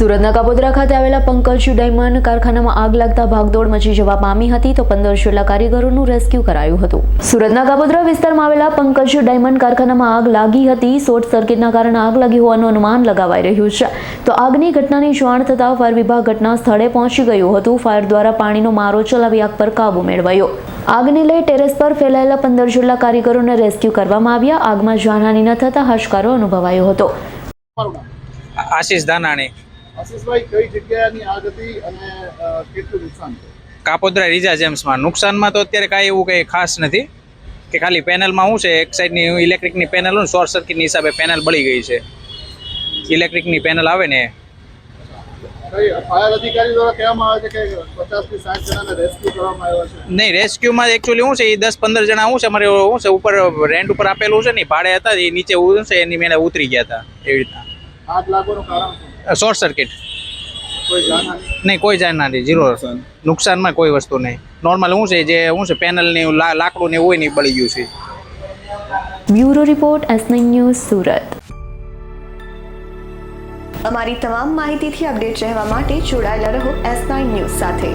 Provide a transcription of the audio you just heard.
સુરતના કાપોદ્રા ખાતે આવેલા પંકજ ડાયમંડ કારખાનામાં આગ લાગતા ભાગદોડ મચી જવા પામી હતી તો 15 જેટલા કારીગરોનું રેસ્ક્યુ કરાયું હતું। સુરતના કાપોદ્રા વિસ્તારમાં આવેલા પંકજ ડાયમંડ કારખાનામાં આગ લાગી હતી। શોર્ટ સર્કિટના કારણે આગ લાગી હોવાનું અનુમાન લગાવાઈ રહ્યું છે। તો આગની ઘટનાની જાણ થતાં ફાયર વિભાગ ઘટના સ્થળે પહોંચી ગયું હતું। ફાયર દ્વારા પાણીનો મારો ચલાવી આગ પર કાબુ મેળવાયો। આગને લઈ ટેરેસ પર ફેલાયેલા 15 જેટલા કારીગરોને રેસ્ક્યુ કરવામાં આવ્યા। આગમાં જાનહાનિ ન થતાં હાશકારો અનુભવાયો હતો। આશીષ ધાનાણી। આશીષભાઈ, કઈ જગ્યાની આગ હતી અને કેટલું નુકસાન થયું? કાપોદ્રા રીજા જેમ્સમાં। નુકસાનમાં તો અત્યારે કાંઈ એવું કંઈ ખાસ નથી કે ખાલી પેનલમાં શું છે, એક સાઈડની ઇલેક્ટ્રિકની પેનલ હોય ને, શોર્ટ સર્કિટની હિસાબે પેનલ બળી ગઈ છે। ઇલેક્ટ્રિકની પેનલ આવે ને ફાયર અધિકારી દ્વારા કહેવામાં આવે છે કે 50 થી 60 જણાને રેસ્ક્યુ કરવામાં આવ્યા છે। નહીં, રેસ્ક્યુમાં એકચ્યુઅલી શું છે, એ 10-15 જણા શું છે, અમારે શું છે ઉપર રેન્ટ ઉપર આપેલું છે ને, ભાડે હતા, એ નીચે શું છે એની મેળે ઉતરી ગયા હતા। એવી રીતના આગ લાગવાનું કારણ શું? Short circuit. કોઈ જાનહાનિ નહીં, કોઈ જાનહાનિ, ઝીરો નુકસાનમાં કોઈ વસ્તુ નહીં। નોર્મલ શું છે, જે શું છે પેનલની લાકડું ને હોય ને એ બળી ગયું છે। Bureau report S9 news Surat. અમારી તમામ માહિતીથી અપડેટ રહેવા માટે જોડાયેલા રહો S9 ન્યૂઝ સાથે।